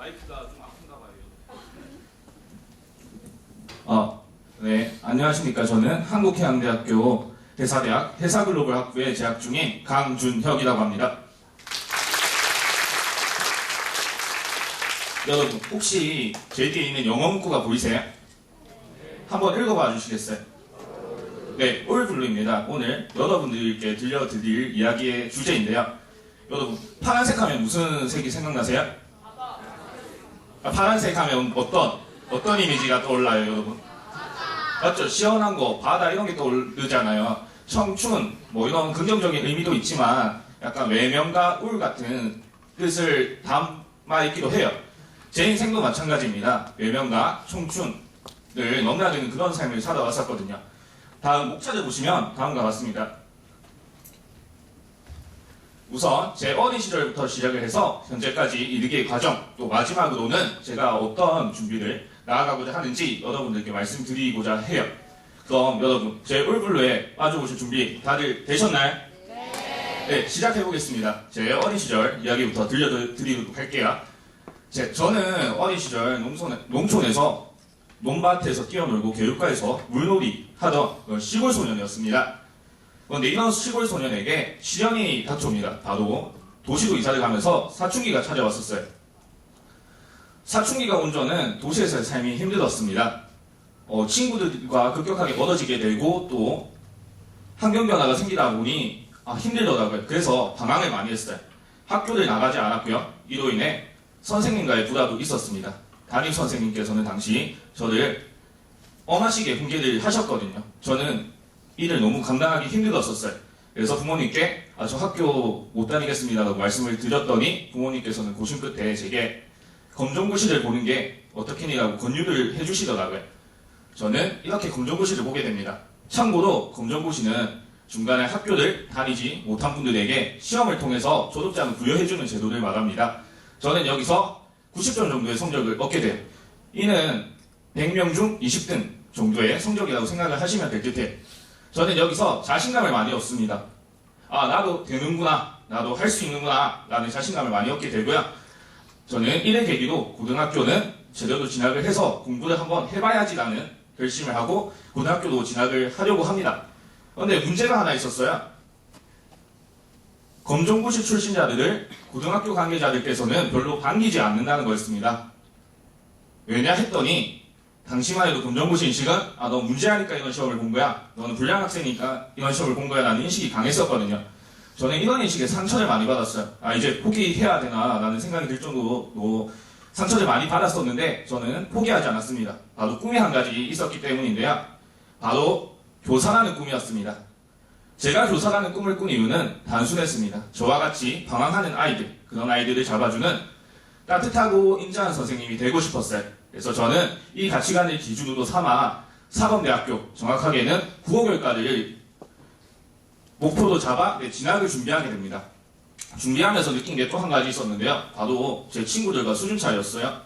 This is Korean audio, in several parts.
마이크가 좀 아픈가 봐요. 네, 안녕하십니까. 저는 한국해양대학교 대사대학 해사글로벌학부에 재학 중인 강준혁이라고 합니다. 여러분, 혹시 제 뒤에 있는 영어 문구가 보이세요? 한번 읽어봐 주시겠어요? 네, 올블루입니다. 오늘 여러분들께 들려드릴 이야기의 주제인데요. 여러분, 파란색 하면 무슨 색이 생각나세요? 파란색 하면 어떤 이미지가 떠올라요, 여러분? 맞죠? 시원한 거, 바다 이런 게 떠오르잖아요. 청춘, 뭐 이런 긍정적인 의미도 있지만 약간 외면과 울 같은 뜻을 담아있기도 해요. 제 인생도 마찬가지입니다. 외면과 청춘을 넘나드는 그런 삶을 살아왔었거든요. 다음 목차를 보시면 다음과 같습니다. 우선 제 어린 시절부터 시작을 해서 현재까지 이르기의 과정, 또 마지막으로는 제가 어떤 준비를 나아가고자 하는지 여러분들께 말씀드리고자 해요. 그럼 여러분, 제 올블루에 빠져보실 준비 다들 되셨나요? 네, 시작해보겠습니다. 제 어린 시절 이야기부터 들려드리도록 할게요. 저는 어린 시절 농촌에서 논밭에서 뛰어놀고 개울가에서 물놀이 하던 시골 소년이었습니다. 그런데 이런 시골 소년에게 시련이 닥쳐옵니다. 바로 도시로 이사를 가면서 사춘기가 찾아왔었어요. 사춘기가 온 저는 도시에서의 삶이 힘들었습니다. 친구들과 급격하게 멀어지게 되고 또 환경 변화가 생기다 보니 힘들더라고요. 그래서 방황을 많이 했어요. 학교를 나가지 않았고요. 이로 인해 선생님과의 불화도 있었습니다. 담임 선생님께서는 당시 저를 엄하시게 훈계를 하셨거든요. 저는 이를 너무 감당하기 힘들었었어요. 그래서 부모님께 저 학교 못 다니겠습니다라고 말씀을 드렸더니 부모님께서는 고심 끝에 제게 검정고시를 보는 게 어떻겠니라고 권유를 해주시더라고요. 저는 이렇게 검정고시를 보게 됩니다. 참고로 검정고시는 중간에 학교를 다니지 못한 분들에게 시험을 통해서 졸업장을 부여해주는 제도를 말합니다. 저는 여기서 90점 정도의 성적을 얻게 돼요. 이는 100명 중 20등 정도의 성적이라고 생각을 하시면 될 듯해요. 저는 여기서 자신감을 많이 얻습니다. 나도 되는구나, 나도 할 수 있는구나 라는 자신감을 많이 얻게 되고요. 저는 이를 계기로 고등학교는 제대로 진학을 해서 공부를 한번 해봐야지라는 결심을 하고 고등학교도 진학을 하려고 합니다. 그런데 문제가 하나 있었어요. 검정고시 출신자들을 고등학교 관계자들께서는 별로 반기지 않는다는 거였습니다. 왜냐 했더니 당시만 해도 검정고시 인식은 너 문제하니까 이런 시험을 본 거야, 너는 불량 학생이니까 이런 시험을 본 거야 라는 인식이 강했었거든요. 저는 이런 인식에 상처를 많이 받았어요. 이제 포기해야 되나 라는 생각이 들 정도로 상처를 많이 받았었는데 저는 포기하지 않았습니다. 바로 꿈이 한 가지 있었기 때문인데요. 바로 교사라는 꿈이었습니다. 제가 교사라는 꿈을 꾼 이유는 단순했습니다. 저와 같이 방황하는 아이들, 그런 아이들을 잡아주는 따뜻하고 인자한 선생님이 되고 싶었어요. 그래서 저는 이 가치관을 기준으로 삼아 사범대학교, 정확하게는 국어교육과를 목표로 잡아 진학을 준비하게 됩니다. 준비하면서 느낀 게 또 한 가지 있었는데요. 바로 제 친구들과 수준 차이였어요.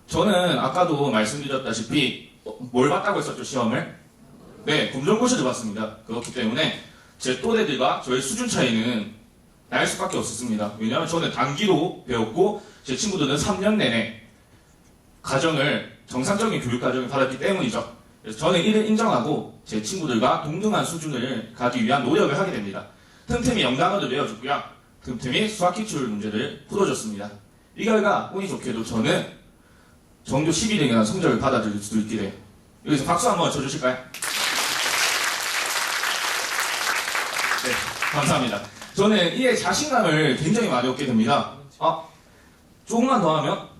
저는 아까도 말씀드렸다시피 뭘 봤다고 했었죠, 시험을? 네, 검정고시를 봤습니다. 그렇기 때문에 제 또래들과 저의 수준 차이는 날 수밖에 없었습니다. 왜냐하면 저는 단기로 배웠고 제 친구들은 3년 내내 정상적인 교육과정을 받았기 때문이죠. 그래서 저는 이를 인정하고 제 친구들과 동등한 수준을 가기 위한 노력을 하게 됩니다. 틈틈이 영단어를 외워줬고요. 틈틈이 수학 기출 문제를 풀어줬습니다. 이 결과 운이 좋게도 저는 전교 12등이라는 성적을 받아들일 수도 있게 돼요. 여기서 박수 한번 쳐주실까요? 네, 감사합니다. 저는 이에 자신감을 굉장히 많이 얻게 됩니다. 조금만 더 하면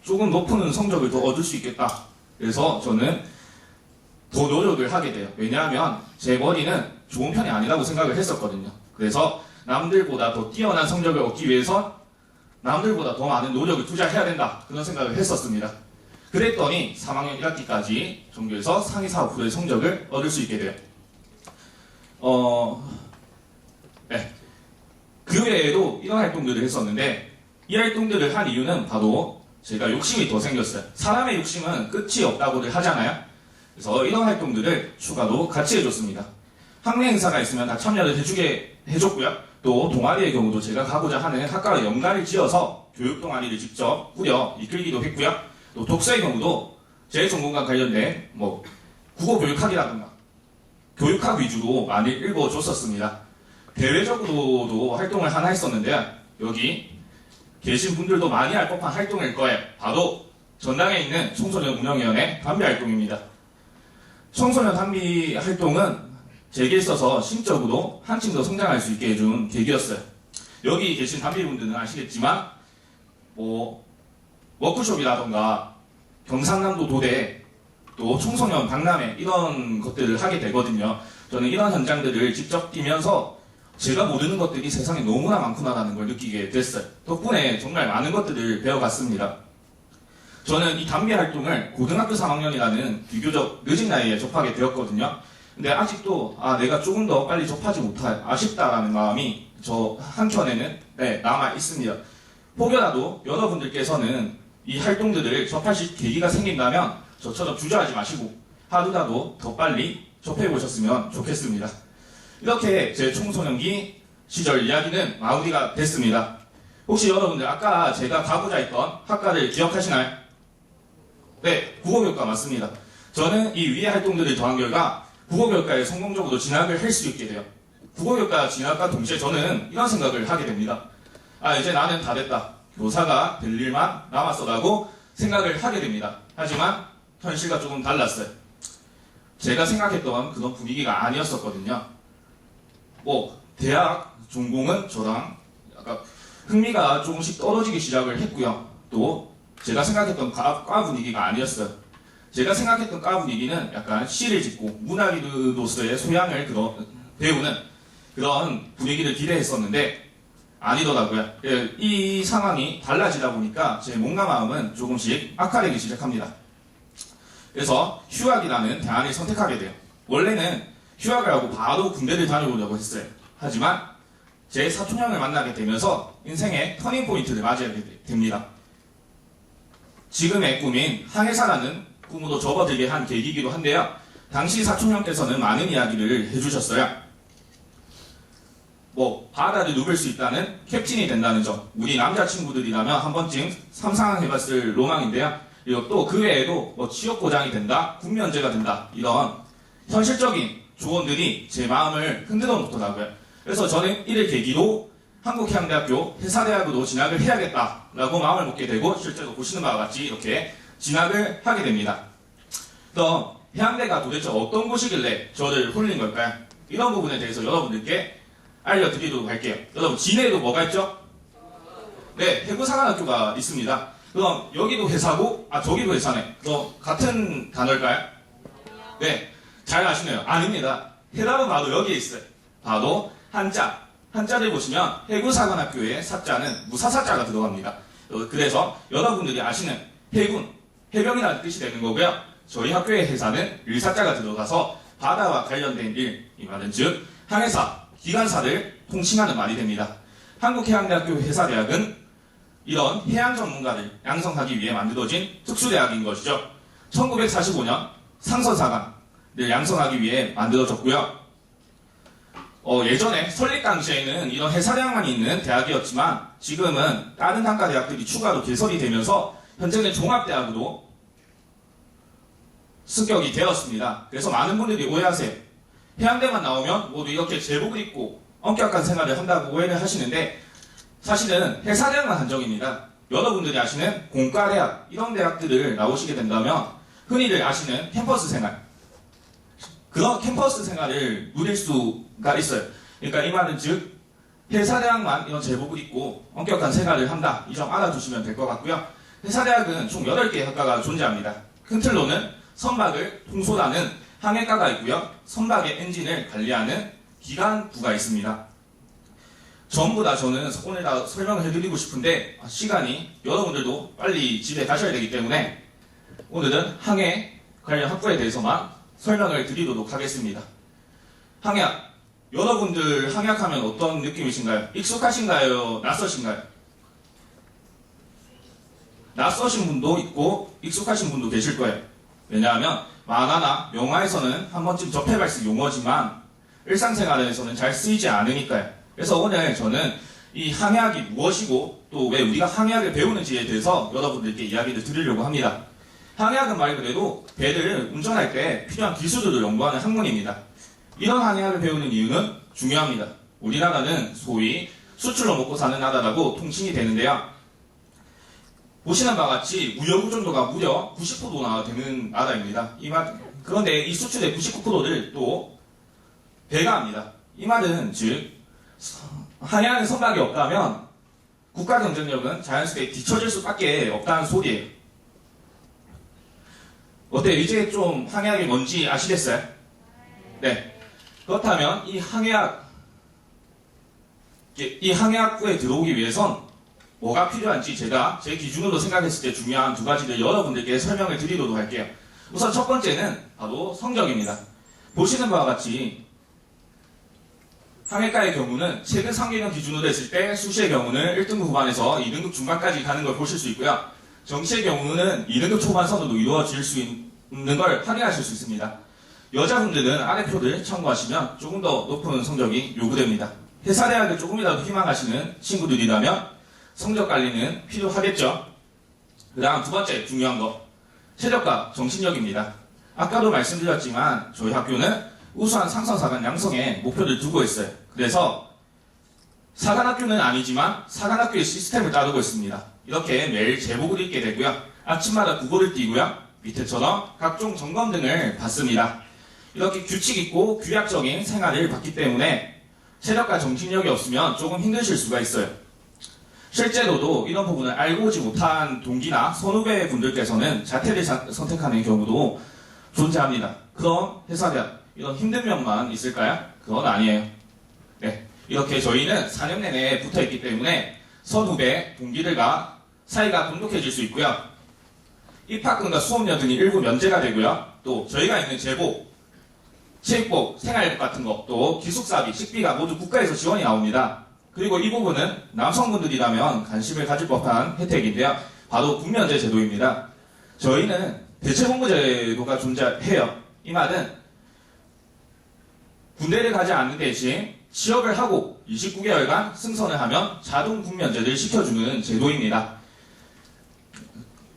조금 높은 성적을 더 얻을 수 있겠다. 그래서 저는 더 노력을 하게 돼요. 왜냐하면 제 머리는 좋은 편이 아니라고 생각을 했었거든요. 그래서 남들보다 더 뛰어난 성적을 얻기 위해서 남들보다 더 많은 노력을 투자해야 된다. 그런 생각을 했었습니다. 그랬더니 3학년 1학기까지 전교에서 상위 4%의 성적을 얻을 수 있게 돼요. 네. 그 외에도 이런 활동들을 했었는데 이 활동들을 한 이유는 바로 제가 욕심이 더 생겼어요. 사람의 욕심은 끝이 없다고들 하잖아요. 그래서 이런 활동들을 추가로 같이 해줬습니다. 학내 행사가 있으면 다 참여를 해줬고요. 또 동아리의 경우도 제가 가고자 하는 학과와 연관을 지어서 교육 동아리를 직접 꾸려 이끌기도 했고요. 또 독서의 경우도 제 전공과 관련된 국어 교육학이라든가 교육학 위주로 많이 읽어줬었습니다. 대외적으로도 활동을 하나 했었는데요. 여기 계신 분들도 많이 알 법한 활동일 거예요. 바로 전당에 있는 청소년 운영위원회 담비 활동입니다. 청소년 담비 활동은 제게 있어서 심적으로 한층 더 성장할 수 있게 해준 계기였어요. 여기 계신 담비분들은 아시겠지만 워크숍이라던가 경상남도 도대 또 청소년 박람회 이런 것들을 하게 되거든요. 저는 이런 현장들을 직접 뛰면서 제가 모르는 것들이 세상에 너무나 많구나라는 걸 느끼게 됐어요. 덕분에 정말 많은 것들을 배워갔습니다. 저는 이 담비 활동을 고등학교 3학년이라는 비교적 늦은 나이에 접하게 되었거든요. 근데 아직도 내가 조금 더 빨리 접하지 못할 아쉽다라는 마음이 저 한켠에는 남아 있습니다. 혹여라도 여러분들께서는 이 활동들을 접하실 계기가 생긴다면 저처럼 주저하지 마시고 하루라도 더 빨리 접해보셨으면 좋겠습니다. 이렇게 제 청소년기 시절 이야기는 마무리가 됐습니다. 혹시 여러분들 아까 제가 가고자 했던 학과를 기억하시나요? 네, 국어교육과 맞습니다. 저는 이 위의 활동들을 더한 결과 국어교육과에 성공적으로 진학을 할 수 있게 돼요. 국어교육과 진학과 동시에 저는 이런 생각을 하게 됩니다. 이제 나는 다 됐다. 교사가 될 일만 남았어라고 생각을 하게 됩니다. 하지만 현실과 조금 달랐어요. 제가 생각했던 그런 분위기가 아니었었거든요. 대학 전공은 저랑 약간 흥미가 조금씩 떨어지기 시작을 했고요. 또 제가 생각했던 과 분위기가 아니었어요. 제가 생각했던 과 분위기는 약간 시를 짓고 문학인으로서의 소양을 배우는 그런 분위기를 기대했었는데 아니더라고요. 이 상황이 달라지다 보니까 제 몸과 마음은 조금씩 악화되기 시작합니다. 그래서 휴학이라는 대안을 선택하게 돼요. 원래는 휴학을 하고 바로 군대를 다녀오려고 했어요. 하지만 제 사촌형을 만나게 되면서 인생의 터닝포인트를 맞이하게 됩니다. 지금의 꿈인 항해사라는 꿈으로 접어들게 한 계기이기도 한데요. 당시 사촌형께서는 많은 이야기를 해주셨어요. 바다를 누빌 수 있다는 캡틴이 된다는 점, 우리 남자친구들이라면 한 번쯤 상상해봤을 로망인데요. 그리고 또 그 외에도 취업보장이 된다, 국면제가 된다, 이런 현실적인 조언들이 제 마음을 흔들어 놓더라고요. 그래서 저는 이를 계기로 한국해양대학교 해사대학으로 진학을 해야겠다라고 마음을 먹게 되고 실제로 보시는 바와 같이 이렇게 진학을 하게 됩니다. 그럼 해양대가 도대체 어떤 곳이길래 저를 홀린 걸까요? 이런 부분에 대해서 여러분들께 알려드리도록 할게요. 여러분, 진해에도 뭐가 있죠? 네, 해구사관학교가 있습니다. 그럼 여기도 회사고, 저기도 회사네. 그럼 같은 단어일까요? 네, 잘 아시네요. 아닙니다. 해답은 바로 여기에 있어요. 바로 한자를 보시면 해구사관학교의 사자는 무사사자가 들어갑니다. 그래서 여러분들이 아시는 해군, 해병이라는 뜻이 되는 거고요. 저희 학교의 해사는 을사자가 들어가서 바다와 관련된 일, 이 말은 즉 항해사, 기관사를 통칭하는 말이 됩니다. 한국해양대학교 해사대학은 이런 해양 전문가를 양성하기 위해 만들어진 특수대학인 것이죠. 1945년 상선사관을 양성하기 위해 만들어졌고요. 예전에 설립 당시에는 이런 해사대학만 있는 대학이었지만 지금은 다른 단과 대학들이 추가로 개설이 되면서 현재는 종합대학으로 승격이 되었습니다. 그래서 많은 분들이 오해하세요. 해양대만 나오면 모두 이렇게 제복을 입고 엄격한 생활을 한다고 오해를 하시는데 사실은 해사대학만 한정입니다. 여러분들이 아시는 공과대학 이런 대학들을 나오시게 된다면 흔히들 아시는 캠퍼스 생활, 그런 캠퍼스 생활을 누릴 수가 있어요. 그러니까 이 말은 즉 해사대학만 이런 제복을 입고 엄격한 생활을 한다, 이 점 알아두시면 될 것 같고요. 해사대학은 총 8개의 학과가 존재합니다. 큰 틀로는 선박을 통솔하는 항해과가 있고요. 선박의 엔진을 관리하는 기관부가 있습니다. 전부 다 저는 오늘 다 설명을 해드리고 싶은데 시간이 여러분들도 빨리 집에 가셔야 되기 때문에 오늘은 항해 관련 학부에 대해서만 설명을 드리도록 하겠습니다. 항해학, 여러분들 항해학하면 어떤 느낌이신가요? 익숙하신가요? 낯서신가요? 낯서신 분도 있고 익숙하신 분도 계실 거예요. 왜냐하면 만화나 영화에서는 한 번쯤 접해봤을 용어지만 일상생활에서는 잘 쓰이지 않으니까요. 그래서 오늘 저는 이 항해학이 무엇이고 또 왜 우리가 항해학을 배우는지에 대해서 여러분들께 이야기를 드리려고 합니다. 항해학은 말 그대로 배를 운전할 때 필요한 기술들을 연구하는 학문입니다. 이런 항해학을 배우는 이유는 중요합니다. 우리나라는 소위 수출로 먹고 사는 나라라고 통칭이 되는데요. 보시는 바와 같이 무역 의존도가 무려 90%나 되는 나라입니다. 그런데 이 수출의 99%를 또 배가 합니다. 이 말은 즉 항해하는 선박이 없다면 국가 경쟁력은 자연스레 뒤처질 수밖에 없다는 소리예요. 어때요? 이제 좀 항해학이 뭔지 아시겠어요? 네. 그렇다면 이 항해학부에 들어오기 위해선 뭐가 필요한지 제가 제 기준으로 생각했을 때 중요한 두 가지를 여러분들께 설명을 드리도록 할게요. 우선 첫 번째는 바로 성적입니다. 보시는 바와 같이 항해과의 경우는 최근 3개년 기준으로 했을 때 수시의 경우는 1등급 후반에서 2등급 중반까지 가는 걸 보실 수 있고요. 정시의 경우는 2등급 초반선으로 이루어질 수 있는 걸 확인하실 수 있습니다. 여자분들은 아래 표를 참고하시면 조금 더 높은 성적이 요구됩니다. 회사대학을 조금이라도 희망하시는 친구들이라면 성적 관리는 필요하겠죠. 그 다음 두 번째 중요한 거, 체력과 정신력입니다. 아까도 말씀드렸지만 저희 학교는 우수한 상선사관 양성에 목표를 두고 있어요. 그래서 사관학교는 아니지만 사관학교의 시스템을 따르고 있습니다. 이렇게 매일 제복을 입게 되고요. 아침마다 국어를 띄고요. 밑에처럼 각종 점검 등을 받습니다. 이렇게 규칙 있고 규약적인 생활을 받기 때문에 체력과 정신력이 없으면 조금 힘드실 수가 있어요. 실제로도 이런 부분을 알고 오지 못한 동기나 선후배 분들께서는 자퇴를 선택하는 경우도 존재합니다. 그럼 회사대학 이런 힘든 면만 있을까요? 그건 아니에요. 네, 이렇게 저희는 4년 내내 붙어있기 때문에 선후배 동기들과 사이가 돈독해질 수 있고요. 입학금과 수업료 등이 일부 면제가 되고요. 또 저희가 있는 제복, 체육복, 생활복 같은 거, 또 기숙사비, 식비가 모두 국가에서 지원이 나옵니다. 그리고 이 부분은 남성분들이라면 관심을 가질 법한 혜택인데요. 바로 군면제 제도입니다. 저희는 대체복무제도가 존재해요. 이 말은 군대를 가지 않는 대신 취업을 하고 29개월간 승선을 하면 자동 군면제를 시켜주는 제도입니다.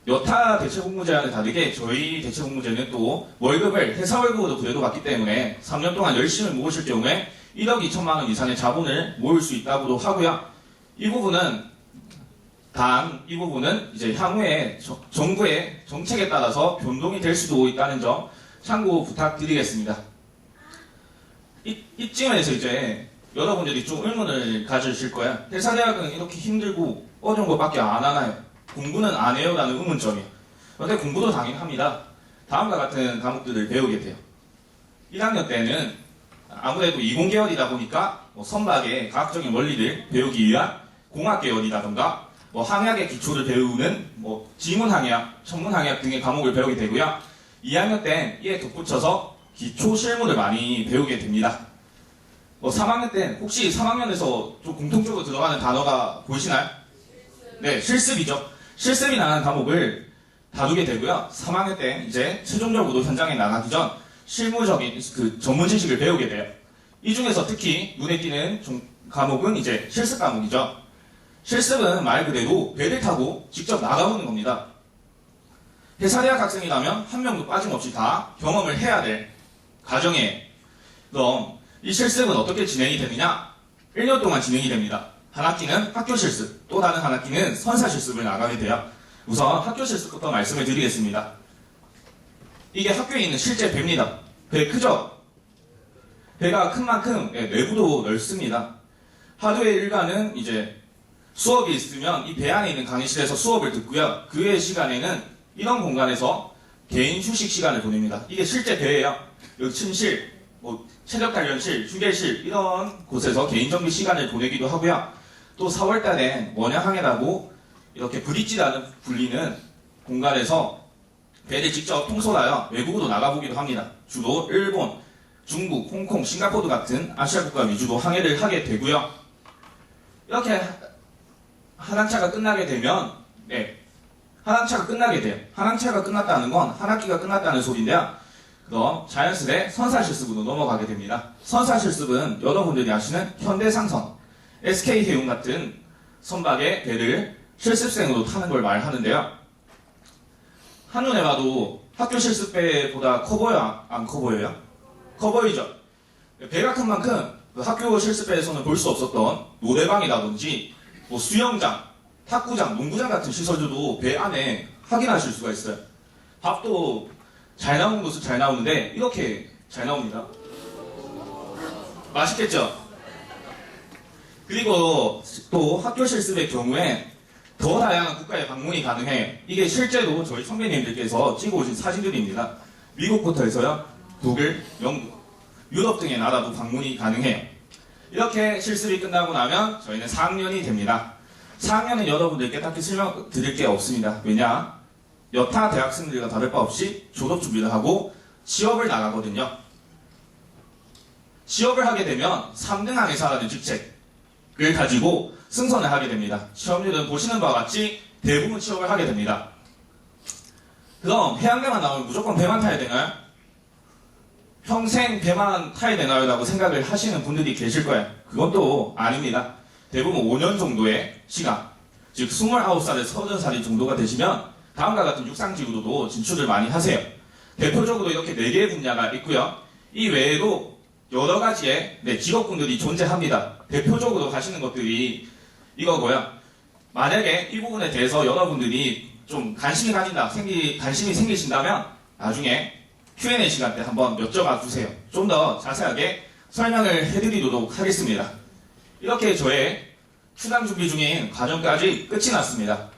여타 대체복무제와는 다르게 저희 대체복무제는 또 월급을 회사 월급으로 그래도 받기 때문에 3년 동안 열심히 모으실 경우에 1억 2천만 원 이상의 자본을 모을 수 있다고도 하고요. 이 부분은 이제 향후에 정부의 정책에 따라서 변동이 될 수도 있다는 점 참고 부탁드리겠습니다. 이쯤에서 이제 여러분들이 좀 의문을 가지실 거예요. 회사대학은 이렇게 힘들고 어려운 것밖에 안 하나요? 공부는 안 해요? 라는 의문점이에요. 그런데 공부도 당연히 합니다. 다음과 같은 과목들을 배우게 돼요. 1학년 때는 아무래도 이공계열이다 보니까 선박의 과학적인 원리를 배우기 위한 공학계열이라던가 항해학의 기초를 배우는 지문항해학, 천문항해학 등의 과목을 배우게 되고요. 2학년 때 이에 덧붙여서 기초 실무를 많이 배우게 됩니다. 3학년 때 혹시 3학년에서 좀 공통적으로 들어가는 단어가 보이시나요? 네, 실습이죠. 실습이라는 과목을 다루게 되고요. 3학년 때 이제 최종적으로 현장에 나가기 전 실무적인 그 전문 지식을 배우게 돼요. 이 중에서 특히 눈에 띄는 과목은 이제 실습 과목이죠. 실습은 말 그대로 배를 타고 직접 나가보는 겁니다. 회사대학 학생이라면 한 명도 빠짐없이 다 경험을 해야 될 과정이에요. 그럼 이 실습은 어떻게 진행이 되느냐? 1년 동안 진행이 됩니다. 한 학기는 학교 실습, 또 다른 한 학기는 선사 실습을 나가게 돼요. 우선 학교 실습부터 말씀을 드리겠습니다. 이게 학교에 있는 실제 배입니다. 배 크죠? 배가 큰 만큼 내부도 넓습니다. 하루의 일과는 이제 수업이 있으면 이 배 안에 있는 강의실에서 수업을 듣고요. 그 외의 시간에는 이런 공간에서 개인 휴식 시간을 보냅니다. 이게 실제 배예요. 여기 침실, 체력 단련실, 휴게실 이런 곳에서 개인 정비 시간을 보내기도 하고요. 또 4월달에 원양항해라고 이렇게 브릿지라는 불리는 공간에서 배를 직접 통솔하여 외국으로 나가보기도 합니다. 주로 일본, 중국, 홍콩, 싱가포르 같은 아시아 국가 위주로 항해를 하게 되고요. 이렇게 한 학차가 끝나게 되면 한 학차가 끝나게 돼요. 한 학차가 끝났다는 건 한 학기가 끝났다는 소리인데요. 그럼 자연스레 선사실습으로 넘어가게 됩니다. 선사실습은 여러분들이 아시는 현대상선, SK해운 같은 선박의 배를 실습생으로 타는 걸 말하는데요. 한눈에 봐도 학교 실습배보다 커 보여요? 안 커 보여요? 커 보이죠? 배가 큰 만큼 학교 실습배에서는 볼 수 없었던 노래방이라든지 뭐 수영장, 탁구장, 농구장 같은 시설들도 배 안에 확인하실 수가 있어요. 밥도 잘 나오는 곳은 잘 나오는데 이렇게 잘 나옵니다. 맛있겠죠? 그리고 또 학교 실습의 경우에 더 다양한 국가에 방문이 가능해요. 이게 실제로 저희 선배님들께서 찍어오신 사진들입니다. 미국부터 해서요, 독일, 영국, 유럽 등의 나라도 방문이 가능해요. 이렇게 실습이 끝나고 나면 저희는 4학년이 됩니다. 4학년은 여러분들께 딱히 설명드릴 게 없습니다. 왜냐? 여타 대학생들과 다를 바 없이 졸업 준비를 하고 취업을 나가거든요. 취업을 하게 되면 3등 항해사라는 직책을 가지고 승선을 하게 됩니다. 취업률은 보시는 바와 같이 대부분 취업을 하게 됩니다. 그럼 해양대만 나오면 무조건 배만 타야 되나요? 평생 배만 타야 되나요? 라고 생각을 하시는 분들이 계실 거예요. 그건 또 아닙니다. 대부분 5년 정도의 시간, 즉 29살에서 30살이 정도가 되시면 다음과 같은 육상지구로도 진출을 많이 하세요. 대표적으로 이렇게 4개의 분야가 있고요. 이 외에도 여러 가지의 직업군들이 존재합니다. 대표적으로 가시는 것들이 이거고요. 만약에 이 부분에 대해서 여러분들이 좀 관심이 생기신다면 나중에 Q&A 시간 때 한번 여쭤봐 주세요. 좀 더 자세하게 설명을 해드리도록 하겠습니다. 이렇게 저의 수강 준비 중인 과정까지 끝이 났습니다.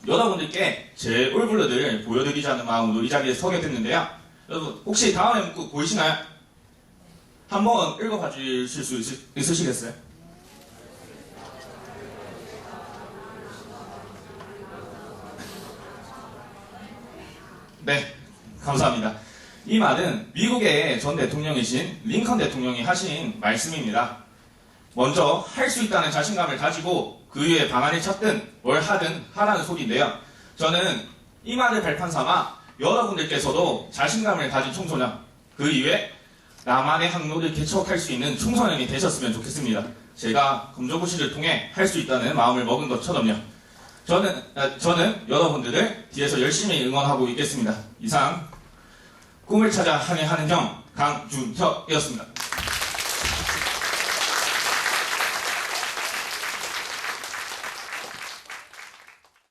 여러분들께 제 올블러드를 보여드리자는 마음으로 이 자리에 서게 됐는데요. 여러분 혹시 다음에 문구 보이시나요? 한번 읽어봐 주실 수 있으시겠어요? 네, 감사합니다. 이 말은 미국의 전 대통령이신 링컨 대통령이 하신 말씀입니다. 먼저 할 수 있다는 자신감을 가지고 그 위에 방안을 찾든 뭘 하든 하라는 소리인데요. 저는 이 말을 발판 삼아 여러분들께서도 자신감을 가진 청소년, 그 이외에 나만의 항로를 개척할 수 있는 청소년이 되셨으면 좋겠습니다. 제가 검정고시를 통해 할 수 있다는 마음을 먹은 것처럼요. 저는 여러분들을 뒤에서 열심히 응원하고 있겠습니다. 이상 꿈을 찾아 항해하는 형 강준혁이었습니다.